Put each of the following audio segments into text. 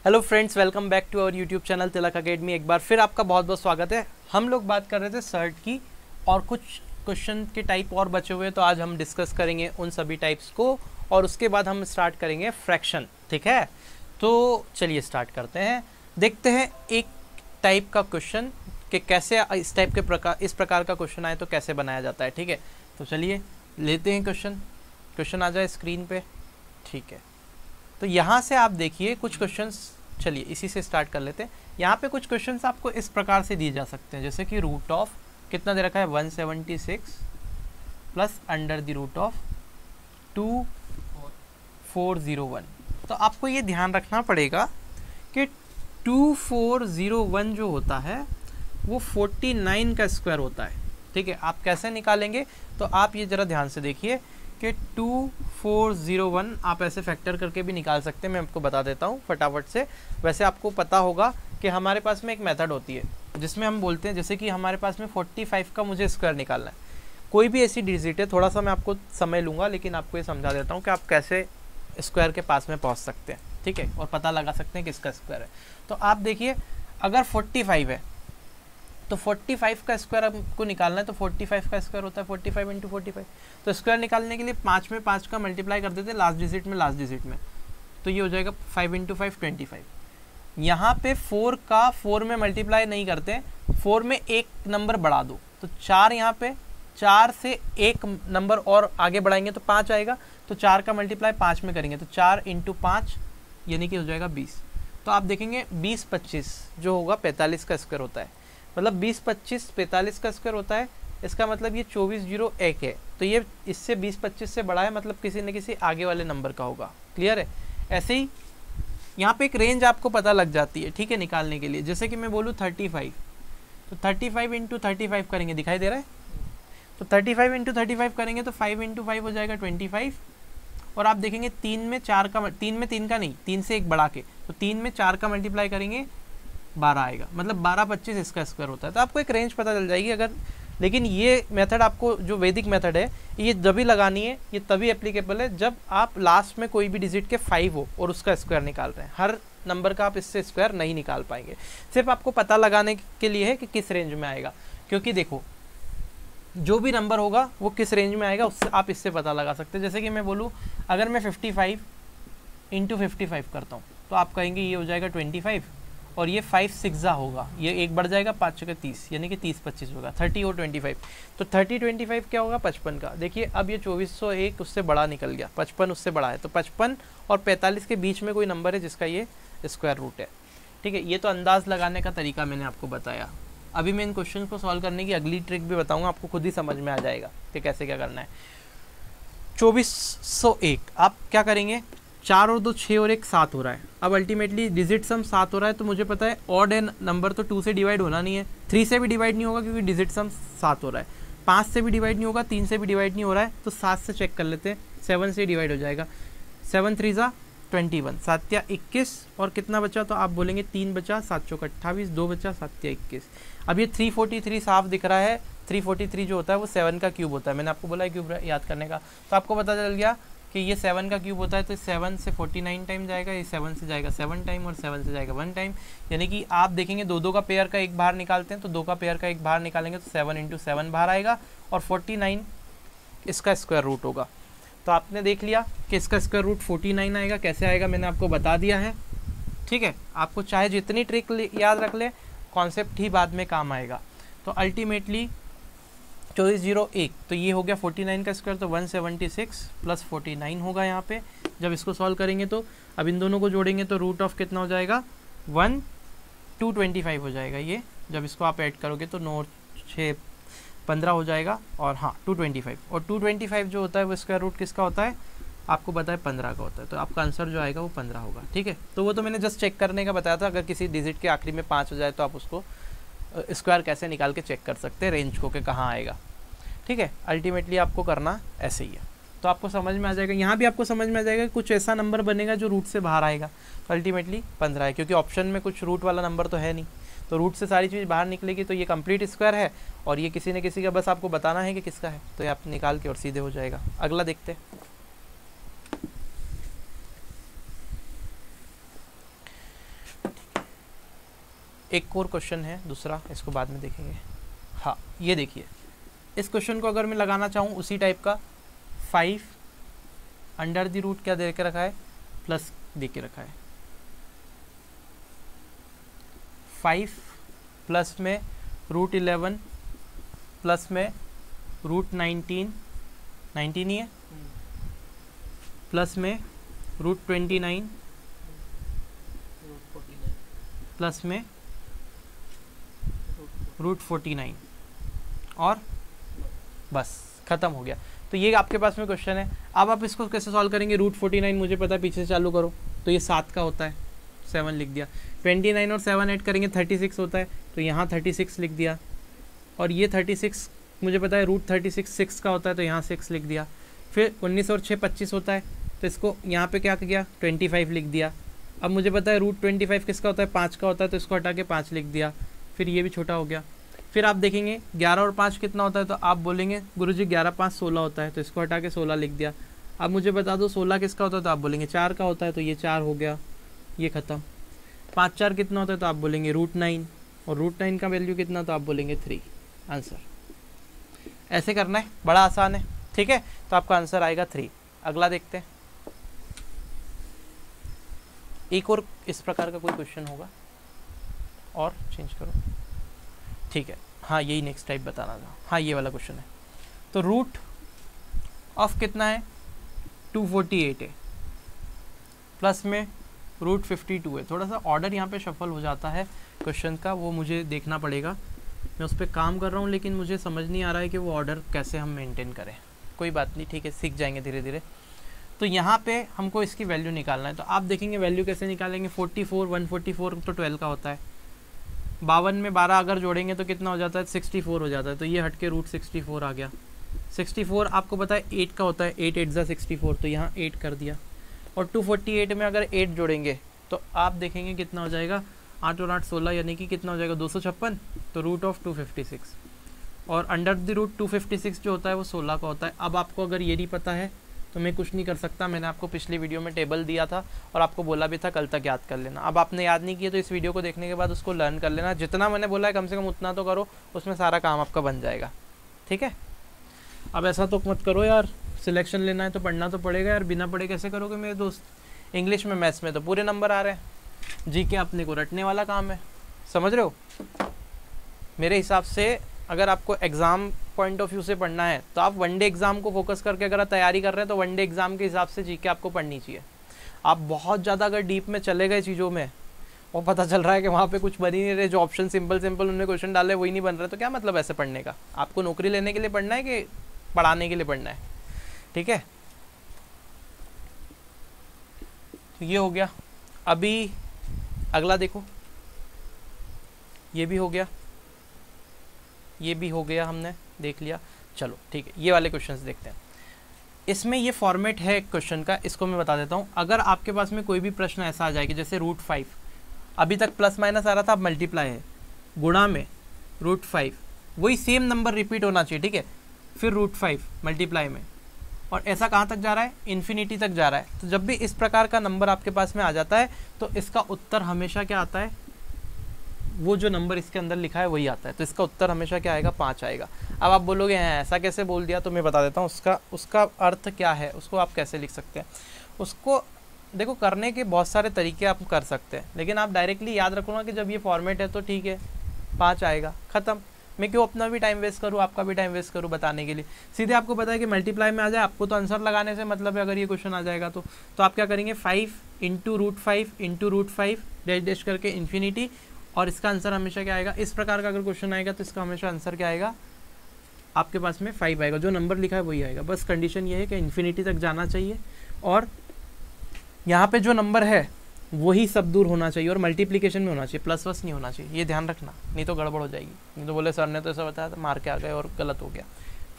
Hello friends, welcome back to our YouTube channel Tilak academy. एक बार फिर आपका बहुत बहुत स्वागत है। हम लोग बात कर रहे थे सर्ट की और कुछ क्वेश्चन के टाइप और बचे हुए, तो आज हम डिस्कस करेंगे उन सभी टाइप्स को और उसके बाद हम स्टार्ट करेंगे फ्रैक्शन। ठीक है, तो चलिए स्टार्ट करते हैं। देखते हैं एक टाइप का क्वेश्चन कि कैसे इस प्रकार का क्वेश्चन आए तो कैसे बनाया जाता है। ठीक है, तो चलिए लेते हैं क्वेश्चन आ जाए स्क्रीन पे। ठीक है, तो यहाँ से आप देखिए कुछ क्वेश्चंस, चलिए इसी से स्टार्ट कर लेते हैं। यहाँ पे कुछ क्वेश्चंस आपको इस प्रकार से दिए जा सकते हैं, जैसे कि रूट ऑफ कितना दे रखा है 176 plus under the root of 2401। तो आपको ये ध्यान रखना पड़ेगा कि 2401 जो होता है वो 49 का स्क्वायर होता है। ठीक है, आप कैसे निकालेंगे तो आप ये ज़रा ध्यान से देखिए कि 2401 आप ऐसे फैक्टर करके भी निकाल सकते हैं। मैं आपको बता देता हूँ फटाफट से। वैसे आपको पता होगा कि हमारे पास में एक मेथड होती है जिसमें हम बोलते हैं, जैसे कि हमारे पास में 45 का मुझे स्क्वायर निकालना है। कोई भी ऐसी डिजिट है, थोड़ा सा मैं आपको समय लूँगा लेकिन आपको ये समझा देता हूँ कि आप कैसे स्क्वायर के पास में पहुँच सकते हैं। ठीक है, और पता लगा सकते हैं किसका स्क्वायर है। तो आप देखिए, अगर 45 है तो 45 का स्क्वायर आपको निकालना है, तो 45 का स्क्वायर होता है 45 इंटू 45। तो स्क्वायर निकालने के लिए 5 में 5 का मल्टीप्लाई कर देते हैं लास्ट डिजिट में, तो ये हो जाएगा 5 इंटू 5 25। यहाँ पे 4 का 4 में मल्टीप्लाई नहीं करते हैं, 4 में एक नंबर बढ़ा दो तो 4, यहाँ पे 4 से एक नंबर और आगे बढ़ाएंगे तो 5 आएगा। तो 4 का मल्टीप्लाई 5 में करेंगे तो 4 इंटू 5 यानी कि हो जाएगा 20। तो आप देखेंगे 20-25 जो होगा 45 का स्क्वायर होता है, मतलब 20-25 45 का स्क्वायर होता है। इसका मतलब ये 2401 है, तो ये इससे 20-25 से बड़ा है, मतलब किसी न किसी आगे वाले नंबर का होगा। क्लियर है? ऐसे ही यहाँ पे एक रेंज आपको पता लग जाती है। ठीक है, निकालने के लिए जैसे कि मैं बोलूँ 35, तो 35 इंटू 35 करेंगे, दिखाई दे रहा है? तो 35 इंटू 35 करेंगे तो 5 इंटू 5 हो जाएगा 25। और आप देखेंगे 3 में 3 का नहीं, 3 से एक बढ़ा के, तो 3 में 4 का मल्टीप्लाई करेंगे 12 आएगा, मतलब 12-25 इसका स्क्वायर होता है। तो आपको एक रेंज पता चल जाएगी अगर। लेकिन ये मेथड आपको, जो वैदिक मेथड है, ये जब भी लगानी है, ये तभी एप्लीकेबल है जब आप लास्ट में कोई भी डिजिट के 5 हो और उसका स्क्वायर निकाल रहे हैं। हर नंबर का आप इससे स्क्वायर नहीं निकाल पाएंगे। सिर्फ आपको पता लगाने के लिए है कि किस रेंज में आएगा, क्योंकि देखो जो भी नंबर होगा वो किस रेंज में आएगा उससे आप इससे पता लगा सकते हैं। जैसे कि मैं बोलूँ अगर मैं 55 इंटू 55 करता हूँ तो आप कहेंगे ये हो जाएगा 25, और ये 5 6 होगा, ये एक बढ़ जाएगा 5 का 30, यानी कि 30-25 होगा, 30 और 25। तो 30-25 क्या होगा 55 का। देखिए अब ये 2401 उससे बड़ा निकल गया, 55 उससे बड़ा है, तो 55 और 45 के बीच में कोई नंबर है जिसका ये स्क्वायर रूट है। ठीक है, ये तो अंदाज लगाने का तरीका मैंने आपको बताया। अभी मैं इन क्वेश्चन को सॉल्व करने की अगली ट्रिक भी बताऊँगा, आपको खुद ही समझ में आ जाएगा कि कैसे क्या करना है। 2401 आप क्या करेंगे, 4 और 2 6 और 1 7 हो रहा है। अब अल्टीमेटली डिजिट सम 7 हो रहा है, तो मुझे पता है ऑड है नंबर, तो 2 से डिवाइड होना नहीं है, 3 से भी डिवाइड नहीं होगा क्योंकि डिजिट सम 7 हो रहा है, 5 से भी डिवाइड नहीं होगा, 3 से भी डिवाइड नहीं हो रहा है, तो 7 से चेक कर लेते हैं, 7 से डिवाइड हो जाएगा। 7 3 21, 7 या 21, और कितना बचा, तो आप बोलेंगे 3 बचा, 7 चौक 28, 2 बचा, 7 या 21। अब ये 343 साफ दिख रहा है, 343 जो होता है वो 7 का क्यूब होता है। मैंने आपको बोला है क्यूब याद करने का, तो आपको पता चल गया कि ये 7 का क्यूब होता है, तो 7 से 49 टाइम जाएगा, ये 7 से जाएगा 7 टाइम, और 7 से जाएगा 1 टाइम। यानी कि आप देखेंगे 2 का पेयर का एक बाहर निकालते हैं, तो 2 का पेयर का एक बाहर निकालेंगे तो 7 इंटू 7 बाहर आएगा, और 49 इसका स्क्वायर रूट होगा। तो आपने देख लिया कि इसका स्क्वायर रूट 49 आएगा। कैसे आएगा मैंने आपको बता दिया है। ठीक है, आपको चाहे जितनी ट्रिक याद रख ले, कॉन्सेप्ट ही बाद में काम आएगा। तो अल्टीमेटली 2401, तो ये हो गया 49 का स्क्वायर, तो 176 प्लस 49 होगा यहाँ पे। जब इसको सॉल्व करेंगे तो अब इन दोनों को जोड़ेंगे तो रूट ऑफ कितना हो जाएगा 225 हो जाएगा। ये जब इसको आप ऐड करोगे तो 9 6 15 हो जाएगा, और हाँ 225, और 225 जो होता है वो स्क्वायर रूट किसका होता है, आपको पता है 15 का होता है। तो आपका आंसर जो आएगा वो 15 होगा। ठीक है, तो वो तो मैंने जस्ट चेक करने का बताया था, अगर किसी डिजिट के आखिरी में 5 हो जाए तो आप उसको स्क्वायर कैसे निकाल के चेक कर सकते हैं रेंज को कि कहाँ आएगा। ठीक है, अल्टीमेटली आपको करना ऐसे ही है, तो आपको समझ में आ जाएगा। यहाँ भी आपको समझ में आ जाएगा कुछ ऐसा नंबर बनेगा जो रूट से बाहर आएगा, तो अल्टीमेटली 15 है, क्योंकि ऑप्शन में कुछ रूट वाला नंबर तो है नहीं, तो रूट से सारी चीज़ बाहर निकलेगी, तो ये कंप्लीट स्क्वायर है, और ये किसी न किसी का बस आपको बताना है कि किसका है, तो ये आप निकाल के और सीधे हो जाएगा। अगला देखते हैं। एक और क्वेश्चन है दूसरा, इसको बाद में देखेंगे। हाँ ये देखिए, इस क्वेश्चन को अगर मैं लगाना चाहूँ उसी टाइप का, 5 अंडर द रूट क्या दे के रखा है, प्लस दे के रखा है, 5 प्लस में रूट 11 प्लस में रूट 19 ही है, प्लस में रूट 29 प्लस में रूट 49 और बस ख़त्म हो गया। तो ये आपके पास में क्वेश्चन है। अब आप इसको कैसे सॉल्व करेंगे, रूट 49 मुझे पता है, पीछे से चालू करो तो ये 7 का होता है, 7 लिख दिया, 29 और 7 ऐड करेंगे 36 होता है, तो यहाँ 36 लिख दिया, और ये 36 मुझे पता है रूट 36 6 का होता है, तो यहाँ 6 लिख दिया। फिर 19 और 6 25 होता है, तो इसको यहाँ पे क्या किया 25 लिख दिया। अब मुझे पता है रूट 25 किसका होता है, 5 का होता है, तो इसको हटा के 5 लिख दिया। फिर ये भी छोटा हो गया। फिर आप देखेंगे 11 और 5 कितना होता है, तो आप बोलेंगे गुरुजी 11 5 16 होता है, तो इसको हटा के 16 लिख दिया। अब मुझे बता दो 16 किसका होता है, तो आप बोलेंगे 4 का होता है, तो ये 4 हो गया, ये ख़त्म। 5 4 कितना होता है, तो आप बोलेंगे रूट 9, और रूट 9 का वैल्यू कितना, तो आप बोलेंगे 3। आंसर ऐसे करना है, बड़ा आसान है, ठीक है। तो आपका आंसर आएगा 3। अगला देखते हैं, एक और इस प्रकार का कोई क्वेश्चन होगा, और चेंज करो, ठीक है। हाँ यही नेक्स्ट टाइप बताना था, हाँ ये वाला क्वेश्चन है। तो रूट ऑफ कितना है, 248 है, प्लस में रूट 52 है। थोड़ा सा ऑर्डर यहाँ पे शफल हो जाता है क्वेश्चन का, वो मुझे देखना पड़ेगा, मैं उस पर काम कर रहा हूँ, लेकिन मुझे समझ नहीं आ रहा है कि वो ऑर्डर कैसे हम मेंटेन करें। कोई बात नहीं, ठीक है, सीख जाएंगे धीरे धीरे। तो यहाँ पे हमको इसकी वैल्यू निकालना है, तो आप देखेंगे वैल्यू कैसे निकालेंगे। 44 144 तो 12 का होता है, 52 में 12 अगर जोड़ेंगे तो कितना हो जाता है, 64 हो जाता है, तो ये हट के रूट 64 आ गया। 64 आपको पता है 8 का होता है, 8 8 जा 64, तो यहाँ 8 कर दिया। और 248 में अगर 8 जोड़ेंगे तो आप देखेंगे कितना हो जाएगा, 8 और 8 16, यानी कि कितना हो जाएगा 256, तो रूट ऑफ 256। और अंडर द रूट 256 जो होता है वो 16 का होता है। अब आपको अगर ये नहीं पता है तो मैं कुछ नहीं कर सकता, मैंने आपको पिछली वीडियो में टेबल दिया था और आपको बोला भी था कल तक याद कर लेना। अब आपने याद नहीं किया तो इस वीडियो को देखने के बाद उसको लर्न कर लेना, जितना मैंने बोला है कम से कम उतना तो करो, उसमें सारा काम आपका बन जाएगा, ठीक है। अब ऐसा तो मत करो यार, सिलेक्शन लेना है तो पढ़ना तो पड़ेगा यार, बिना पढ़े कैसे करोगे मेरे दोस्त। इंग्लिश में मैथ्स में तो पूरे नंबर आ रहे हैं, जी के अपने को रटने वाला काम है, समझ रहे हो। मेरे हिसाब से अगर आपको एग्ज़ाम पॉइंट ऑफ व्यू से पढ़ना है तो आप वनडे एग्ज़ाम को फोकस करके अगर आप तैयारी कर रहे हैं तो वनडे एग्ज़ाम के हिसाब से जीके आपको पढ़नी चाहिए। आप बहुत ज़्यादा अगर डीप में चले गए चीज़ों में और पता चल रहा है कि वहाँ पे कुछ बन ही नहीं रहे, जो ऑप्शन सिंपल उन्होंने क्वेश्चन डाले वही नहीं बन रहे, तो क्या मतलब ऐसे पढ़ने का। आपको नौकरी लेने के लिए पढ़ना है कि पढ़ाने के लिए पढ़ना है, ठीक है। तो ये हो गया। अभी अगला देखो, ये भी हो गया, ये भी हो गया, हमने देख लिया। चलो ठीक है, ये वाले क्वेश्चंस देखते हैं। इसमें ये फॉर्मेट है क्वेश्चन का, इसको मैं बता देता हूँ। अगर आपके पास में कोई भी प्रश्न ऐसा आ जाए कि जैसे रूट 5, अभी तक प्लस माइनस आ रहा था, अब मल्टीप्लाई है, गुणा में रूट 5, वही सेम नंबर रिपीट होना चाहिए, ठीक है। फिर रूट 5 मल्टीप्लाई में, और ऐसा कहाँ तक जा रहा है, इन्फिनिटी तक जा रहा है। तो जब भी इस प्रकार का नंबर आपके पास में आ जाता है तो इसका उत्तर हमेशा क्या आता है, वो जो नंबर इसके अंदर लिखा है वही आता है। तो इसका उत्तर हमेशा क्या आएगा, 5 आएगा। अब आप बोलोगे हैं ऐसा कैसे बोल दिया, तो मैं बता देता हूँ उसका अर्थ क्या है, उसको आप कैसे लिख सकते हैं। उसको देखो, करने के बहुत सारे तरीके आप कर सकते हैं, लेकिन आप डायरेक्टली याद रखो ना कि जब ये फॉर्मेट है तो ठीक है 5 आएगा, ख़त्म। मैं क्यों अपना भी टाइम वेस्ट करूँ, आपका भी टाइम वेस्ट करूँ बताने के लिए। सीधे आपको पता है कि मल्टीप्लाई में आ जाए, आपको तो आंसर लगाने से मतलब है। अगर ये क्वेश्चन आ जाएगा तो आप क्या करेंगे, 5 इंटू रूट 5 डैश डैश करके इन्फिनिटी, और इसका आंसर हमेशा क्या आएगा। इस प्रकार का अगर क्वेश्चन आएगा तो इसका हमेशा आंसर क्या आएगा, आपके पास में 5 आएगा, जो नंबर लिखा है वही आएगा। बस कंडीशन ये है कि इन्फिनिटी तक जाना चाहिए, और यहाँ पे जो नंबर है वही सब दूर होना चाहिए, और मल्टीप्लिकेशन में होना चाहिए, प्लस वस नहीं होना चाहिए। ये ध्यान रखना, नहीं तो गड़बड़ हो जाएगी। नहीं तो बोले सर ने तो ऐसा बताया तो मार के आ गए और गलत हो गया।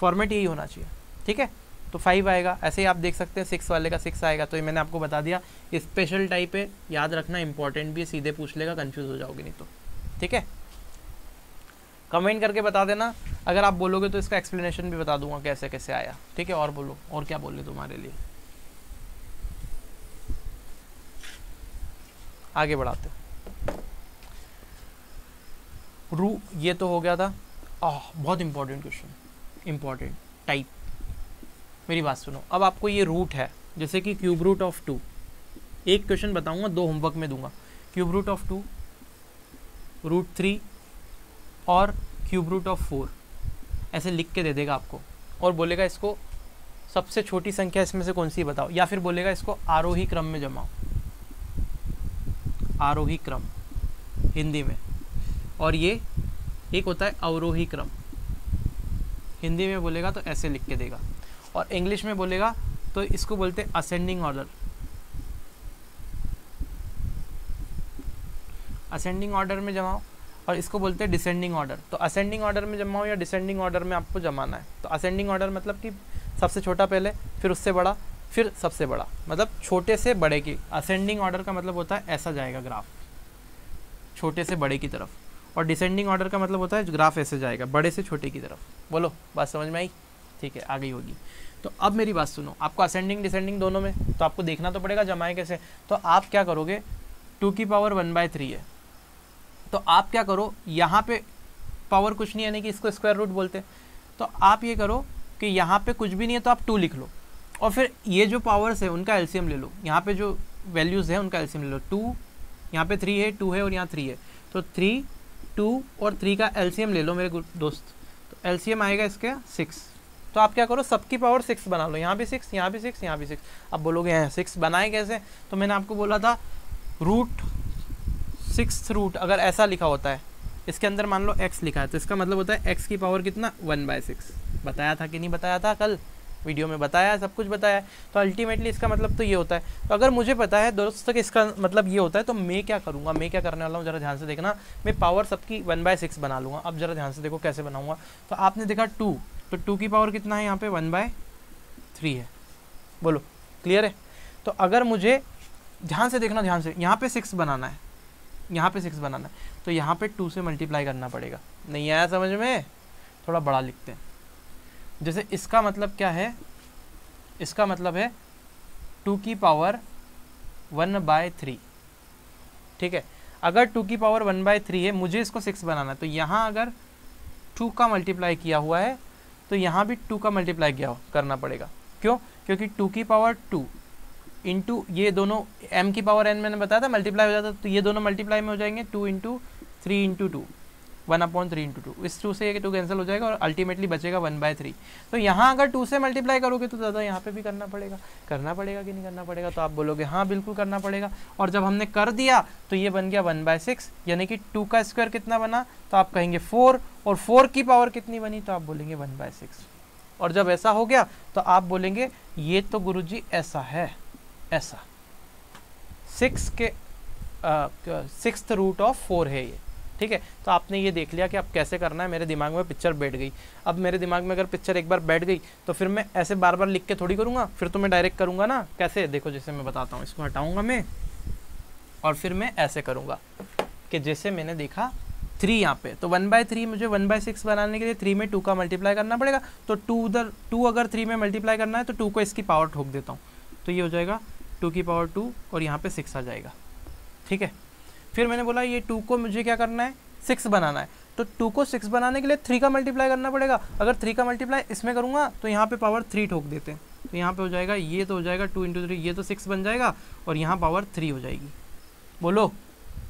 फॉर्मेट यही होना चाहिए, ठीक है। तो 5 आएगा। ऐसे ही आप देख सकते हैं 6 वाले का 6 आएगा। तो ये मैंने आपको बता दिया, स्पेशल टाइप है, याद रखना, इंपॉर्टेंट भी है, सीधे पूछ लेगा, कंफ्यूज हो जाओगे नहीं तो, ठीक है। कमेंट करके बता देना, अगर आप बोलोगे तो इसका एक्सप्लेनेशन भी बता दूंगा कैसे कैसे आया, ठीक है। और बोलो, और क्या बोले तुम्हारे लिए, आगे बढ़ाते। ये तो हो गया था। बहुत इंपॉर्टेंट क्वेश्चन, इंपॉर्टेंट टाइप। मेरी बात सुनो, अब आपको ये रूट है, जैसे कि क्यूब रूट ऑफ 2, एक क्वेश्चन बताऊंगा, 2 होमवर्क में दूंगा। क्यूब रूट ऑफ 2, रूट 3 और क्यूब रूट ऑफ 4 ऐसे लिख के दे देगा आपको, और बोलेगा इसको सबसे छोटी संख्या इसमें से कौन सी बताओ, या फिर बोलेगा इसको आरोही क्रम में जमाओ, आरोही क्रम हिंदी में, और ये एक होता है अवरोही क्रम, हिंदी में बोलेगा तो ऐसे लिख के देगा, और इंग्लिश में बोलेगा तो इसको बोलते हैं असेंडिंग ऑर्डर। असेंडिंग ऑर्डर में जमाओ, और इसको बोलते हैं डिसेंडिंग ऑर्डर। तो असेंडिंग ऑर्डर में जमाओ या डिसेंडिंग ऑर्डर में आपको जमाना है। तो असेंडिंग ऑर्डर मतलब कि सबसे छोटा पहले, फिर उससे बड़ा, फिर सबसे बड़ा, मतलब छोटे से बड़े की। असेंडिंग ऑर्डर का मतलब होता है ऐसा जाएगा ग्राफ, छोटे से बड़े की तरफ, और डिसेंडिंग ऑर्डर का मतलब होता है ग्राफ ऐसे जाएगा, बड़े से छोटे की तरफ। बोलो, बात समझ में आई? ठीक है, आ गई होगी। तो अब मेरी बात सुनो, आपको असेंडिंग डिसेंडिंग दोनों में, तो आपको देखना तो पड़ेगा जमाए कैसे। तो आप क्या करोगे, 2 की पावर 1/3 है, तो आप क्या करो, यहाँ पे पावर कुछ नहीं है, यानी कि इसको स्क्वायर रूट बोलते हैं। तो आप ये करो कि यहाँ पे कुछ भी नहीं है तो आप 2 लिख लो, और फिर ये जो पावर्स है उनका एलसीएम ले लो, यहाँ पे जो वैल्यूज़ है उनका एलसीएम ले लो। 2 यहाँ पे 3 है, 2 है और यहाँ 3 है, तो 3, 2 और 3 का एलसीएम ले लो मेरे दोस्त। तो एलसीएम आएगा इसके 6। तो आप क्या करो, सबकी पावर 6 बना लो, यहाँ भी 6, यहाँ भी 6, यहाँ भी 6। अब बोलोगे हैं 6 बनाए कैसे, तो मैंने आपको बोला था रूट 6th रूट अगर ऐसा लिखा होता है, इसके अंदर मान लो x लिखा है, तो इसका मतलब होता है x की पावर कितना, 1/6। बताया था कि नहीं बताया था, कल वीडियो में बताया, सब कुछ बताया है। तो अल्टीमेटली इसका मतलब तो ये होता है। तो अगर मुझे पता है दोस्तों कि इसका मतलब ये होता है, तो मैं क्या करूँगा, मैं क्या करने वाला हूँ, जरा ध्यान से देखना। मैं पावर सबकी 1/6 बना लूँगा। अब जरा ध्यान से देखो कैसे बनाऊँगा। तो आपने देखा 2, तो 2 की पावर कितना है यहाँ पे, 1/3 है। बोलो, क्लियर है? तो अगर मुझे ध्यान से देखना, ध्यान से, यहाँ पे 6 बनाना है, यहाँ पे 6 बनाना है, तो यहाँ पे 2 से मल्टीप्लाई करना पड़ेगा। नहीं आया समझ में? थोड़ा बड़ा लिखते हैं। जैसे इसका मतलब क्या है, इसका मतलब है 2 की पावर 1/3, ठीक है। अगर 2 की पावर 1/3 है, मुझे इसको 6 बनाना है, तो यहाँ अगर 2 का मल्टीप्लाई किया हुआ है, तो यहाँ भी 2 का मल्टीप्लाई किया करना पड़ेगा। क्यों? क्योंकि 2 की पावर 2 इंटू ये दोनों m की पावर n मैंने बताया था मल्टीप्लाई हो जाता, तो ये दोनों मल्टीप्लाई में हो जाएंगे, 2 इंटू 3 इंटू 2, 1/3 इंटू 2। इस 2 से ये 2 कैंसिल हो जाएगा और अल्टीमेटली बचेगा 1/3। तो यहाँ अगर 2 से मल्टीप्लाई करोगे तो ज़्यादा यहाँ पे भी करना पड़ेगा कि नहीं करना पड़ेगा? तो आप बोलोगे हाँ बिल्कुल करना पड़ेगा। और जब हमने कर दिया तो ये बन गया 1/6, यानी कि 2 का स्क्वायर कितना बना, तो आप कहेंगे 4, और 4 की पावर कितनी बनी, तो आप बोलेंगे 1/6। और जब ऐसा हो गया तो आप बोलेंगे ये तो गुरुजी ऐसा है, ऐसा 6th रूट ऑफ 4 है ये, ठीक है। तो आपने ये देख लिया कि अब कैसे करना है। मेरे दिमाग में पिक्चर बैठ गई। अब मेरे दिमाग में अगर पिक्चर एक बार बैठ गई तो फिर मैं ऐसे बार बार लिख के थोड़ी करूँगा, फिर तो मैं डायरेक्ट करूँगा ना। कैसे, देखो जैसे मैं बताता हूँ, इसको हटाऊँगा मैं और फिर मैं ऐसे करूँगा कि जैसे मैंने देखा 3 यहाँ पे, तो 1/3 मुझे 1/6 बनाने के लिए 3 में 2 का मल्टीप्लाई करना पड़ेगा। तो 2 अगर 3 में मल्टीप्लाई करना है तो 2 को इसकी पावर ठोक देता हूँ, तो ये हो जाएगा 2 की पावर 2 और यहाँ पे 6 आ जाएगा, ठीक है। फिर मैंने बोला ये 2 को मुझे क्या करना है, 6 बनाना है, तो 2 को 6 बनाने के लिए 3 का मल्टीप्लाई करना पड़ेगा। अगर 3 का मल्टीप्लाई इसमें करूँगा तो यहाँ पे पावर 3 ठोक देते हैं, तो यहाँ पे हो जाएगा, ये तो हो जाएगा 2 इंटू 3, ये तो 6 बन जाएगा और यहाँ पावर 3 हो जाएगी। बोलो,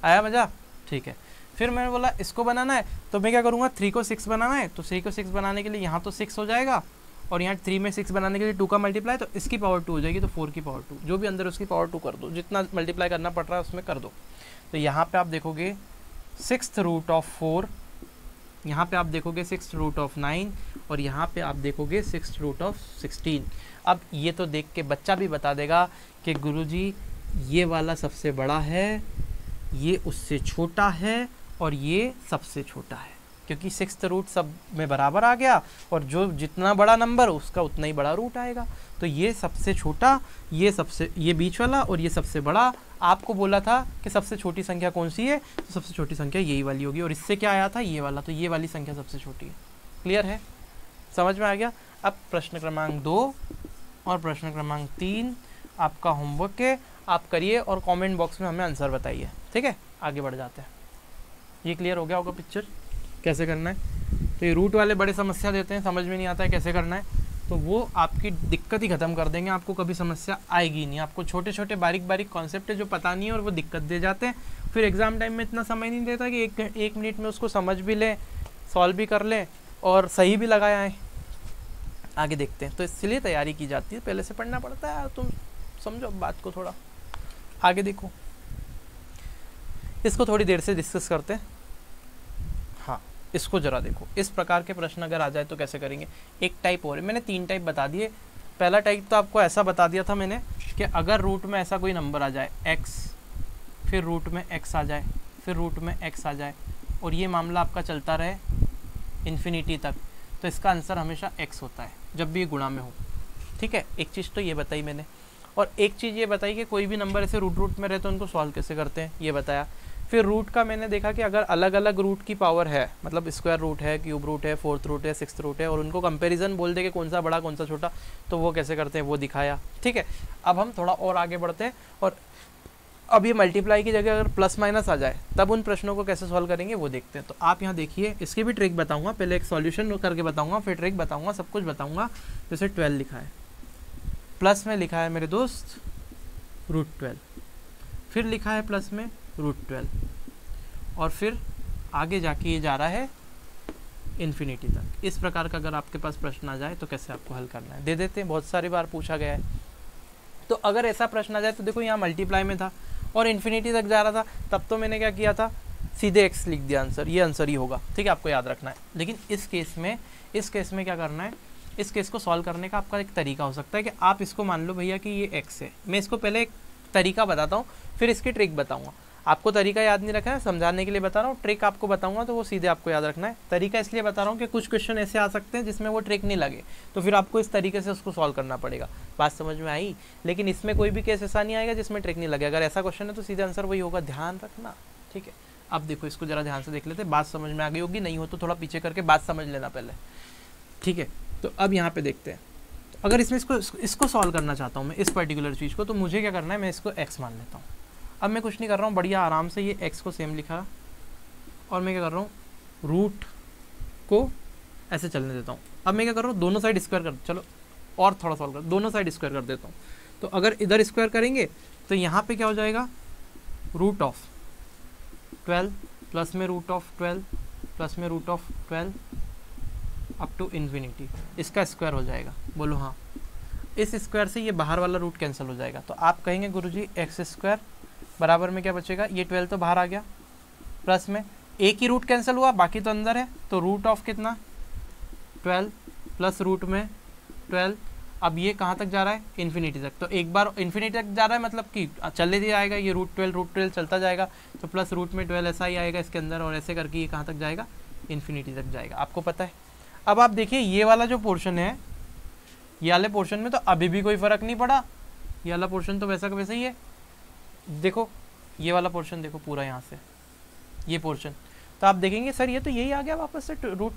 आया मज़ा? ठीक है। फिर मैंने बोला इसको बनाना है, तो मैं क्या करूँगा, 3 को 6 बनाना है, तो 3 को 6 बनाने के लिए यहाँ तो 6 हो जाएगा, और यहाँ 3 में 6 बनाने के लिए 2 का मल्टीप्लाई, तो इसकी पावर 2 हो जाएगी, तो 4 की पावर 2, जो भी अंदर उसकी पावर 2 कर दो, जितना मल्टीप्लाई करना पड़ रहा है उसमें कर दो। तो यहाँ पे आप देखोगे 6th रूट ऑफ 4, यहाँ पे आप देखोगे 6th रूट ऑफ 9, और यहाँ पे आप देखोगे 6th रूट ऑफ 16। अब ये तो देख के बच्चा भी बता देगा कि गुरुजी ये वाला सबसे बड़ा है, ये उससे छोटा है, और ये सबसे छोटा है, क्योंकि 6th रूट सब में बराबर आ गया, और जो जितना बड़ा नंबर उसका उतना ही बड़ा रूट आएगा। तो ये सबसे छोटा, ये बीच वाला, और ये सबसे बड़ा। आपको बोला था कि सबसे छोटी संख्या कौन सी है, तो सबसे छोटी संख्या यही वाली होगी, और इससे क्या आया था, ये वाला, तो ये वाली संख्या सबसे छोटी है। क्लियर है? समझ में आ गया? अब प्रश्न क्रमांक 2 और प्रश्न क्रमांक 3 आपका होमवर्क है, आप करिए और कमेंट बॉक्स में हमें आंसर बताइए, ठीक है। आगे बढ़ जाते हैं। ये क्लियर हो गया होगा पिक्चर? कैसे करना है। तो ये रूट वाले बड़े समस्या देते हैं, समझ में नहीं आता है कैसे करना है, तो वो आपकी दिक्कत ही ख़त्म कर देंगे, आपको कभी समस्या आएगी नहीं। आपको छोटे छोटे बारीक बारीक कॉन्सेप्ट है जो पता नहीं है और वो दिक्कत दे जाते हैं, फिर एग्ज़ाम टाइम में इतना समय नहीं देता कि एक मिनट में उसको समझ भी लें, सॉल्व भी कर लें और सही भी लगाया है। आगे देखते हैं। तो इसलिए तैयारी की जाती है, पहले से पढ़ना पड़ता है। तुम समझो बात को थोड़ा, आगे देखो, इसको थोड़ी देर से डिस्कस करते हैं। हाँ, इसको ज़रा देखो, इस प्रकार के प्रश्न अगर आ जाए तो कैसे करेंगे। एक टाइप और है, मैंने 3 टाइप बता दिए। पहला टाइप तो आपको ऐसा बता दिया था मैंने कि अगर रूट में ऐसा कोई नंबर आ जाए x, फिर रूट में x आ जाए, फिर रूट में x आ जाए, और ये मामला आपका चलता रहे इन्फिनिटी तक, तो इसका आंसर हमेशा x होता है जब भी ये गुणा में हो। ठीक है, एक चीज़ तो ये बताई मैंने, और एक चीज़ ये बताई कि कोई भी नंबर ऐसे रूट में रहे तो उनको सॉल्व कैसे करते हैं, ये बताया। फिर रूट का मैंने देखा कि अगर अलग अलग रूट की पावर है, मतलब स्क्वायर रूट है, क्यूब रूट है, फोर्थ रूट है, सिक्स्थ रूट है, और उनको कंपैरिजन बोल दे कि कौन सा बड़ा कौन सा छोटा, तो वो कैसे करते हैं वो दिखाया। ठीक है, अब हम थोड़ा और आगे बढ़ते हैं, और अब ये मल्टीप्लाई की जगह अगर प्लस माइनस आ जाए तब उन प्रश्नों को कैसे सॉल्व करेंगे वो देखते हैं। तो आप यहाँ देखिए, इसकी भी ट्रिक बताऊँगा, पहले एक सॉल्यूशन करके बताऊँगा, फिर ट्रिक बताऊँगा, सब कुछ बताऊँगा। जैसे 12 लिखा है, प्लस में लिखा है मेरे दोस्त √12, फिर लिखा है प्लस में √12, और फिर आगे जाके ये जा रहा है इन्फिनिटी तक। इस प्रकार का अगर आपके पास प्रश्न आ जाए तो कैसे आपको हल करना है, दे देते हैं, बहुत सारी बार पूछा गया है। तो अगर ऐसा प्रश्न आ जाए तो देखो यहाँ मल्टीप्लाई में था और इन्फिनिटी तक जा रहा था, तब तो मैंने क्या किया था, सीधे x लिख दिया आंसर, ये आंसर ही होगा। ठीक है, आपको याद रखना है। लेकिन इस केस में क्या करना है, इस केस को सॉल्व करने का आपका एक तरीका हो सकता है कि आप इसको मान लो भैया कि ये x है। मैं इसको पहले एक तरीका बताता हूँ, फिर इसकी ट्रिक बताऊँगा। आपको तरीका याद नहीं रखना है, समझाने के लिए बता रहा हूँ। ट्रिक आपको बताऊंगा तो वो सीधे आपको याद रखना है। तरीका इसलिए बता रहा हूँ कि कुछ क्वेश्चन ऐसे आ सकते हैं जिसमें वो ट्रिक नहीं लगे, तो फिर आपको इस तरीके से उसको सॉल्व करना पड़ेगा। बात समझ में आई? लेकिन इसमें कोई भी केस ऐसा नहीं आएगा जिसमें ट्रिक नहीं लगे। अगर ऐसा क्वेश्चन है तो सीधे आंसर वही होगा, ध्यान रखना। ठीक है, अब देखो, इसको जरा ध्यान से देख लेते, बात समझ में आ गई होगी, नहीं हो तो थोड़ा पीछे करके बात समझ लेना पहले। ठीक है, तो अब यहाँ पे देखते हैं। अगर इसमें इसको सॉल्व करना चाहता हूँ मैं, इस पर्टिकुलर चीज़ को, तो मुझे क्या करना है, मैं इसको x मान लेता हूँ। अब मैं कुछ नहीं कर रहा हूँ, बढ़िया आराम से ये x को सेम लिखा, और मैं क्या कर रहा हूँ, रूट को ऐसे चलने देता हूँ। अब मैं क्या कर रहा हूँ, दोनों साइड स्क्वायर कर, चलो और थोड़ा सॉल्व कर, दोनों साइड स्क्वायर कर देता हूँ। तो अगर इधर स्क्वायर करेंगे तो यहाँ पे क्या हो जाएगा, √12 प्लस में √12 प्लस में √12 अप टू इन्फिनिटी, इसका स्क्वायर हो जाएगा। बोलो हाँ, इस स्क्वायर से ये बाहर वाला रूट कैंसिल हो जाएगा। तो आप कहेंगे गुरुजी x² बराबर में क्या बचेगा, ये 12 तो बाहर आ गया, प्लस में एक ही रूट कैंसिल हुआ, बाकी तो अंदर है, तो रूट ऑफ कितना 12 प्लस रूट में 12। अब ये कहाँ तक जा रहा है, इन्फिनिटी तक। तो एक बार इन्फिनिटी तक जा रहा है मतलब कि चलने दिया जाएगा, ये √12 चलता जाएगा, तो प्लस रूट में 12 ऐसा ही आएगा इसके अंदर, और ऐसे करके ये कहाँ तक जाएगा, इन्फिनिटी तक जाएगा। आपको पता है। अब आप देखिए, ये वाला जो पोर्शन है, ये वाले पोर्शन में तो अभी भी कोई फ़र्क नहीं पड़ा, ये वाला पोर्शन तो वैसा का वैसा ही है। देखो ये वाला पोर्शन देखो पूरा, यहाँ से ये पोर्शन, तो आप देखेंगे सर ये तो यही आ गया वापस से, √12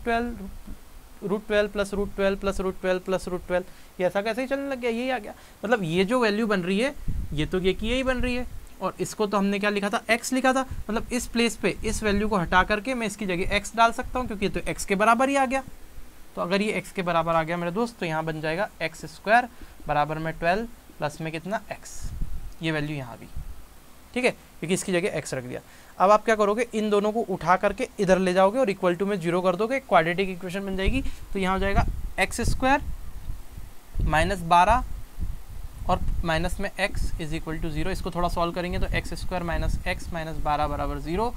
प्लस √12 प्लस √12 प्लस √12, ये ऐसा कैसे ही चलने लग गया, यही आ गया। मतलब ये जो वैल्यू बन रही है ये तो ये की यही बन रही है, और इसको तो हमने क्या लिखा था, x लिखा था। मतलब इस प्लेस पे इस वैल्यू को हटा करके मैं इसकी जगह x डाल सकता हूँ, क्योंकि ये तो x के बराबर ही आ गया। तो अगर ये x के बराबर आ गया मेरे दोस्त, तो यहाँ बन जाएगा x² बराबर में 12 प्लस में कितना x, ये वैल्यू यहाँ भी। ठीक है, क्योंकि इसकी जगह x रख दिया। अब आप क्या करोगे, इन दोनों को उठा करके इधर ले जाओगे और इक्वल टू में 0 कर दोगे, क्वाड्रेटिक इक्वेशन बन जाएगी। तो यहाँ हो जाएगा x² माइनस 12 और माइनस में x इज इक्वल टू 0। इसको थोड़ा सॉल्व करेंगे तो x² माइनस x माइनस 12 बराबर 0।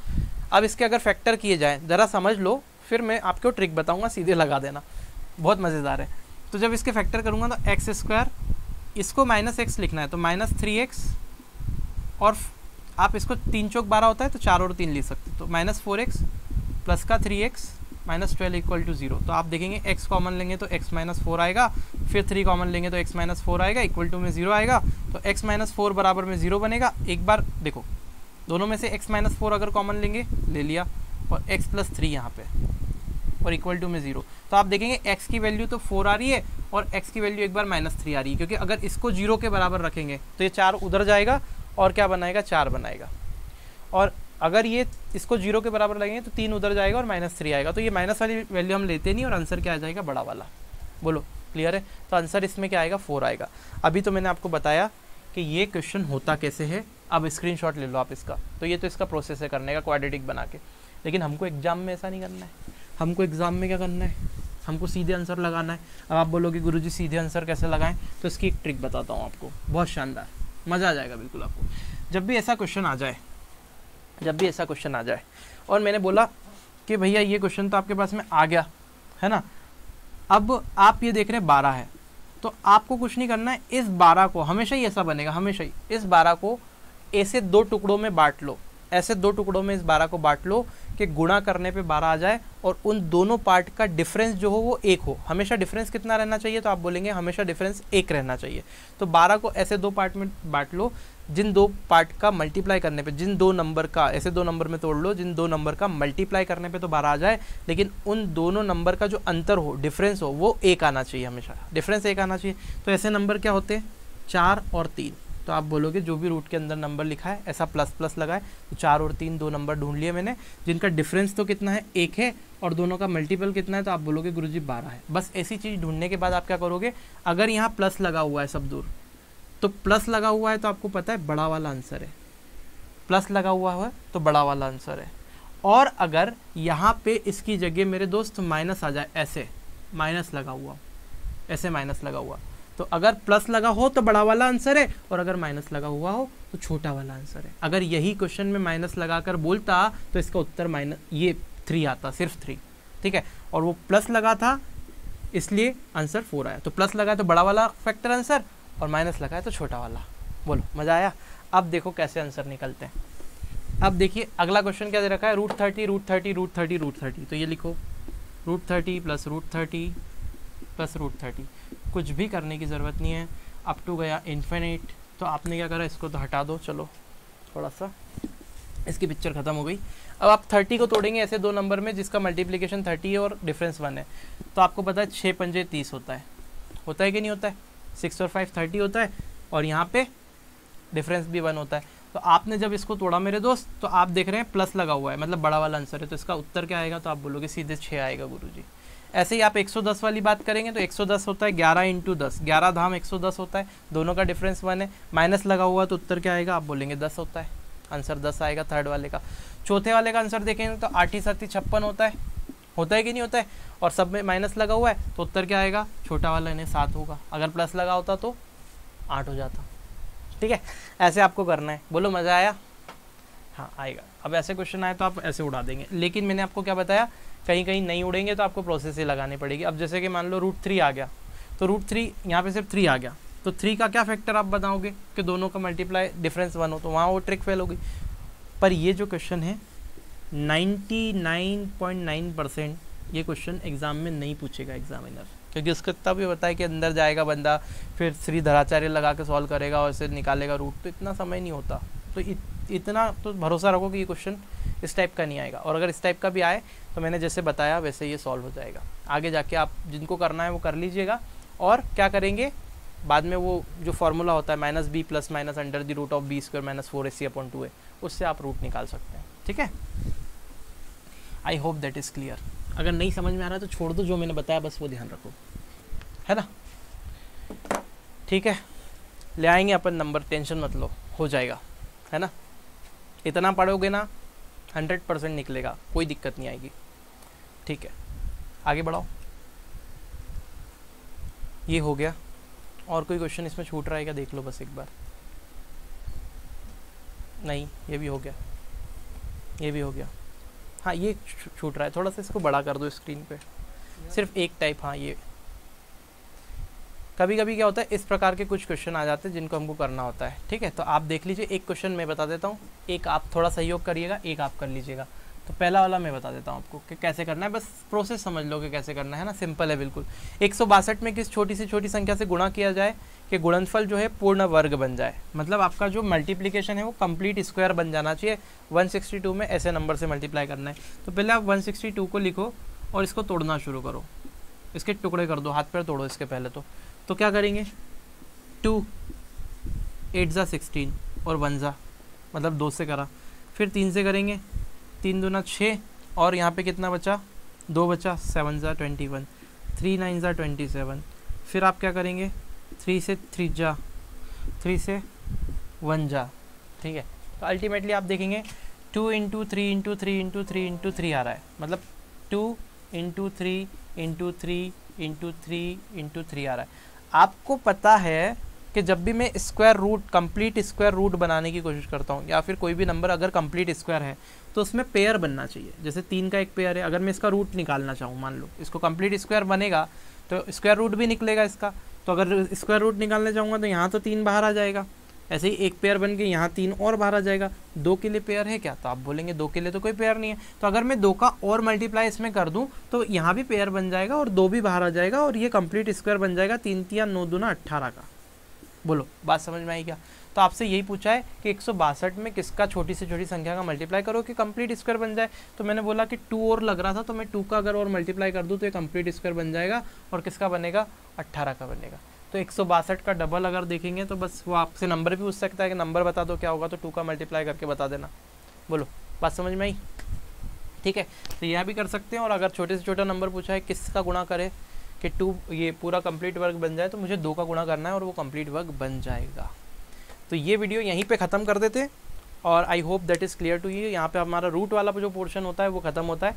अब इसके अगर फैक्टर किए जाए, ज़रा समझ लो, फिर मैं आपको ट्रिक बताऊंगा, सीधे लगा देना, बहुत मज़ेदार है। तो जब इसके फैक्टर करूंगा तो x², इसको माइनस x लिखना है तो माइनस 3x, और आप इसको 3 चौक 12 होता है तो 4 और 3 लिख सकते हो, तो माइनस 4x प्लस का 3x माइनस 12 इक्वल टू 0। तो आप देखेंगे x कॉमन लेंगे तो x माइनस 4 आएगा, फिर 3 कॉमन लेंगे तो x माइनस 4 आएगा, इक्वल टू में 0 आएगा, तो x माइनस 4 बराबर में 0 बनेगा। एक बार देखो, दोनों में से x माइनस 4 अगर कॉमन लेंगे, ले लिया, और x प्लस 3 यहाँ पे, और इक्वल टू में 0। तो आप देखेंगे x की वैल्यू तो 4 आ रही है और x की वैल्यू एक बार माइनस 3 आ रही है, क्योंकि अगर इसको 0 के बराबर रखेंगे तो ये 4 उधर जाएगा और क्या बनाएगा, 4 बनाएगा। और अगर ये इसको 0 के बराबर लगेंगे तो 3 उधर जाएगा और -3 आएगा, तो ये माइनस वाली वैल्यू हम लेते नहीं और आंसर क्या आ जाएगा, बड़ा वाला। बोलो क्लियर है? तो आंसर इसमें क्या आएगा, 4 आएगा। अभी तो मैंने आपको बताया कि ये क्वेश्चन होता कैसे है, अब स्क्रीनशॉट ले लो आप इसका। तो ये तो इसका प्रोसेस है करने का क्वाड्रेटिक बना के, लेकिन हमको एग्जाम में ऐसा नहीं करना है। हमको एग्जाम में क्या करना है, हमको सीधे आंसर लगाना है। अब आप बोलोगे गुरुजी सीधे आंसर कैसे लगाएं, तो इसकी एक ट्रिक बताता हूँ आपको, बहुत शानदार, मज़ा आ जाएगा बिल्कुल आपको। जब भी ऐसा क्वेश्चन आ जाए, जब भी ऐसा क्वेश्चन आ जाए और मैंने बोला कि भैया ये क्वेश्चन तो आपके पास में आ गया है ना, अब आप ये देख रहे हैं 12 है, तो आपको कुछ नहीं करना है, इस 12 को हमेशा ही ऐसा बनेगा, हमेशा ही इस 12 को ऐसे 2 टुकड़ों में बांट लो, ऐसे 2 टुकड़ों में इस 12 को बांट लो कि गुणा करने पे 12 आ जाए और उन दोनों पार्ट का डिफरेंस जो हो वो 1 हो। हमेशा डिफरेंस कितना रहना चाहिए, तो आप बोलेंगे हमेशा डिफरेंस 1 रहना चाहिए। तो 12 को ऐसे 2 पार्ट में बांट लो, जिन 2 पार्ट का मल्टीप्लाई करने पे, जिन 2 नंबर का ऐसे 2 नंबर में तोड़ लो, जिन 2 नंबर का मल्टीप्लाई करने पे तो 12 आ जाए, लेकिन उन दोनों नंबर का जो अंतर हो, डिफरेंस हो, वो 1 आना चाहिए, हमेशा डिफरेंस 1 आना चाहिए। तो ऐसे नंबर क्या होते हैं, 4 और 3। तो आप बोलोगे जो भी रूट के अंदर नंबर लिखा है ऐसा प्लस प्लस लगाए, तो 4 और 3 2 नंबर ढूंढ लिए मैंने, जिनका डिफरेंस तो कितना है, 1 है, और दोनों का मल्टीपल कितना है, तो आप बोलोगे गुरुजी 12 है। बस ऐसी चीज़ ढूंढने के बाद आप क्या करोगे, अगर यहाँ प्लस लगा हुआ है सब दूर, तो प्लस लगा हुआ है तो आपको पता है बड़ा वाला आंसर है, प्लस लगा हुआ है तो बड़ा वाला आंसर है। और अगर यहाँ पे इसकी जगह मेरे दोस्त माइनस आ जाए, ऐसे माइनस लगा हुआ, ऐसे माइनस लगा हुआ, तो अगर प्लस लगा हो तो बड़ा वाला आंसर है, और अगर माइनस लगा हुआ हो तो छोटा वाला आंसर है। अगर यही क्वेश्चन में माइनस लगाकर बोलता तो इसका उत्तर माइनस ये 3 आता, सिर्फ 3, ठीक है, और वो प्लस लगा था इसलिए आंसर 4 आया। तो प्लस लगा तो बड़ा वाला फैक्टर आंसर, और माइनस लगा है तो छोटा वाला। बोलो मज़ा आया? अब देखो कैसे आंसर निकलते हैं। अब देखिए अगला क्वेश्चन क्या दे रखा है, √30 √30 √30 √30, तो ये लिखो √30 + √30 + √30, कुछ भी करने की ज़रूरत नहीं है, अप टू गया इन्फिनिट। तो आपने क्या करा, इसको तो हटा दो, चलो थोड़ा सा, इसकी पिक्चर ख़त्म हो गई। अब आप 30 को तोड़ेंगे ऐसे 2 नंबर में जिसका मल्टीप्लिकेशन 30 है और डिफरेंस 1 है, तो आपको पता है 6 पंजे 30 होता है कि नहीं होता है, 6 और 5 30 होता है, और यहाँ पे डिफरेंस भी 1 होता है। तो आपने जब इसको तोड़ा मेरे दोस्त, तो आप देख रहे हैं प्लस लगा हुआ है, मतलब बड़ा वाला आंसर है, तो इसका उत्तर क्या आएगा, तो आप बोलोगे सीधे 6 आएगा गुरुजी। ऐसे ही आप 110 वाली बात करेंगे तो 110 होता है 11 × 10, 11 धाम 110 होता है, दोनों का डिफरेंस 1 है, माइनस लगा हुआ तो उत्तर क्या आएगा, आप बोलेंगे 10 होता है, आंसर 10 आएगा थर्ड वाले का। चौथे वाले का आंसर देखेंगे तो 8 × 7 = 56 होता है कि नहीं होता है, और सब में माइनस लगा हुआ है तो उत्तर क्या आएगा, छोटा वाला इन्हें 7 होगा, अगर प्लस लगा होता तो 8 हो जाता। ठीक है, ऐसे आपको करना है। बोलो मज़ा आया? हाँ आएगा। अब ऐसे क्वेश्चन आए तो आप ऐसे उड़ा देंगे, लेकिन मैंने आपको क्या बताया, कहीं कहीं नहीं उड़ेंगे तो आपको प्रोसेस ही लगानी पड़ेगी। अब जैसे कि मान लो √3 आ गया, तो √3 यहाँ पे सिर्फ 3 आ गया, तो 3 का क्या फैक्टर आप बताओगे कि दोनों का मल्टीप्लाई डिफरेंस 1 हो, तो वहाँ वो ट्रिक फेल हो गई। पर ये जो क्वेश्चन है 99.9% ये क्वेश्चन एग्ज़ाम में नहीं पूछेगा एग्जामिनर, क्योंकि उसको इतना भी पता है कि अंदर जाएगा बंदा, फिर श्रीधराचार्य लगा के सॉल्व करेगा और इसे निकालेगा रूट, तो इतना समय नहीं होता। तो इतना तो भरोसा रखो कि ये क्वेश्चन इस टाइप का नहीं आएगा, और अगर इस टाइप का भी आए तो मैंने जैसे बताया वैसे ये सॉल्व हो जाएगा। आगे जाके आप जिनको करना है वो कर लीजिएगा, और क्या करेंगे बाद में वो जो फार्मूला होता है -b + (√b² - 4ac/2a), उससे आप रूट निकाल सकते हैं। ठीक है, आई होप दैट इज़ क्लियर। अगर नहीं समझ में आ रहा है तो छोड़ दो, जो मैंने बताया बस वो ध्यान रखो, है ना। ठीक है, ले आएंगे अपन नंबर, टेंशन मत लो, हो जाएगा, है ना। इतना पढ़ोगे ना 100% निकलेगा, कोई दिक्कत नहीं आएगी। ठीक है, आगे बढ़ाओ। ये हो गया, और कोई क्वेश्चन इसमें छूट रहा है क्या, देख लो बस एक बार। नहीं, ये भी हो गया, ये भी हो गया। हाँ ये छूट रहा है, थोड़ा सा इसको बड़ा कर दो स्क्रीन पे, सिर्फ एक टाइप। हाँ ये कभी कभी क्या होता है, इस प्रकार के कुछ क्वेश्चन आ जाते हैं जिनको हमको करना होता है। ठीक है, तो आप देख लीजिए, एक क्वेश्चन मैं बता देता हूँ, एक आप थोड़ा सहयोग करिएगा, एक आप कर लीजिएगा। तो पहला वाला मैं बता देता हूँ आपको कि कैसे करना है, बस प्रोसेस समझ लो कि कैसे करना है ना, सिंपल है बिल्कुल। 162 में किस छोटी से छोटी संख्या से गुणा किया जाए कि गुणनफल जो है पूर्ण वर्ग बन जाए, मतलब आपका जो मल्टीप्लिकेशन है वो कंप्लीट स्क्वायर बन जाना चाहिए। 162 में ऐसे नंबर से मल्टीप्लाई करना है। तो पहले आप 162 को लिखो और इसको तोड़ना शुरू करो, इसके टुकड़े कर दो, हाथ पैर तोड़ो इसके पहले। तो क्या करेंगे, 2 8 × 16 और 1 × मतलब 2 से करा, फिर 3 से करेंगे, 3 दूना 6, और यहाँ पे कितना बचा, 2 बचा, 7 ज़ा 21, 3 9 ज़ा 27। फिर आप क्या करेंगे, 3 से 3 जा, 3 से 1 जा, ठीक है। तो अल्टीमेटली आप देखेंगे 2 इंटू 3 इंटू 3 इंटू 3 इंटू 3 आ रहा है, मतलब 2 इंटू 3 इंटू 3 इंटू 3 इंटू 3 आ रहा है। आपको पता है कि जब भी मैं square root, complete square root बनाने की कोशिश करता हूँ, या फिर कोई भी नंबर अगर कंप्लीट स्क्वायर है तो उसमें पेयर बनना चाहिए। जैसे 3 का एक पेयर है, अगर मैं इसका रूट निकालना चाहूँ, मान लो इसको कंप्लीट स्क्वायर बनेगा तो स्क्वायर रूट भी निकलेगा इसका, तो अगर स्क्वायर रूट निकालने चाहूँगा तो यहाँ तो 3 बाहर आ जाएगा, ऐसे ही एक पेयर बन के यहाँ 3 और बाहर आ जाएगा। 2 के लिए पेयर है क्या, तो आप बोलेंगे 2 के लिए तो कोई पेयर नहीं है। तो अगर मैं 2 का और मल्टीप्लाई इसमें कर दूँ तो यहाँ भी पेयर बन जाएगा और 2 भी बाहर आ जाएगा, और ये कंप्लीट स्क्वायर बन जाएगा 3 3 9 दूना 18 का। बोलो बात समझ में आई क्या। तो आपसे यही पूछा है कि 162 में किसका छोटी से छोटी संख्या का मल्टीप्लाई करो कि कंप्लीट स्क्वायर बन जाए। तो मैंने बोला कि 2 और लग रहा था, तो मैं 2 का अगर और मल्टीप्लाई कर दूँ तो ये कंप्लीट स्क्वायर बन जाएगा, और किसका बनेगा, 18 का बनेगा। तो 162 का डबल अगर देखेंगे तो बस वो आपसे नंबर भी पूछ सकता है कि नंबर बता दो क्या होगा, तो 2 का मल्टीप्लाई करके बता देना। बोलो बात समझ में आई, ठीक है। तो यह भी कर सकते हैं। और अगर छोटे से छोटा नंबर पूछा है किसका गुणा करे कि 2 ये पूरा कंप्लीट वर्ग बन जाए, तो मुझे 2 का गुणा करना है और वो कंप्लीट वर्ग बन जाएगा। तो ये वीडियो यहीं पे ख़त्म कर देते हैं, और I hope that is clear to you. यहाँ पे हमारा रूट वाला जो पोर्शन होता है वो ख़त्म होता है।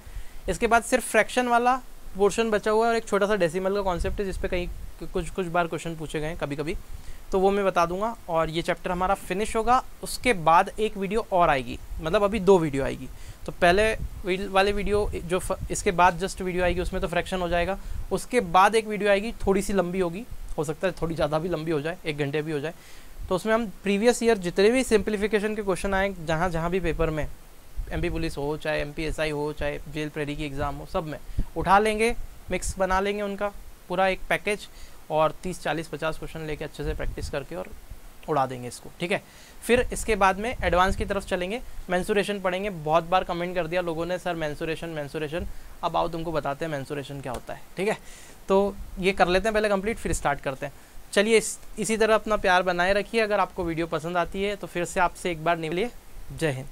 इसके बाद सिर्फ फ्रैक्शन वाला पोर्शन बचा हुआ है, और एक छोटा सा डेसिमल का कॉन्सेप्ट है जिस पे कहीं कुछ बार क्वेश्चन पूछे गए हैं कभी कभी, तो वो मैं बता दूंगा। और ये चैप्टर हमारा फिनिश होगा। उसके बाद एक वीडियो और आएगी, मतलब अभी 2 वीडियो आएगी। तो पहले वाले वीडियो जो इसके बाद जस्ट वीडियो आएगी उसमें तो फ्रैक्शन हो जाएगा। उसके बाद एक वीडियो आएगी, थोड़ी सी लंबी होगी, हो सकता है थोड़ी ज़्यादा भी लंबी हो जाए, 1 घंटे भी हो जाए। तो उसमें हम प्रीवियस ईयर जितने भी सिंप्लीफिकेशन के क्वेश्चन आए जहाँ भी पेपर में, MP पुलिस हो, चाहे MP SI हो, चाहे जेल प्रेरी की एग्ज़ाम हो, सब में उठा लेंगे, मिक्स बना लेंगे उनका पूरा एक पैकेज, और 30 40 50 क्वेश्चन लेके अच्छे से प्रैक्टिस करके और उड़ा देंगे इसको, ठीक है। फिर इसके बाद में एडवांस की तरफ चलेंगे, मेंसुरेशन पढ़ेंगे। बहुत बार कमेंट कर दिया लोगों ने, सर मेंसुरेशन। अब आओ तुमको बताते हैं मेंसुरेशन क्या होता है, ठीक है। तो ये कर लेते हैं पहले कंप्लीट, फिर स्टार्ट करते हैं। चलिए इसी तरह अपना प्यार बनाए रखिए। अगर आपको वीडियो पसंद आती है तो फिर से आपसे एक बार निकलिए। जय हिंद।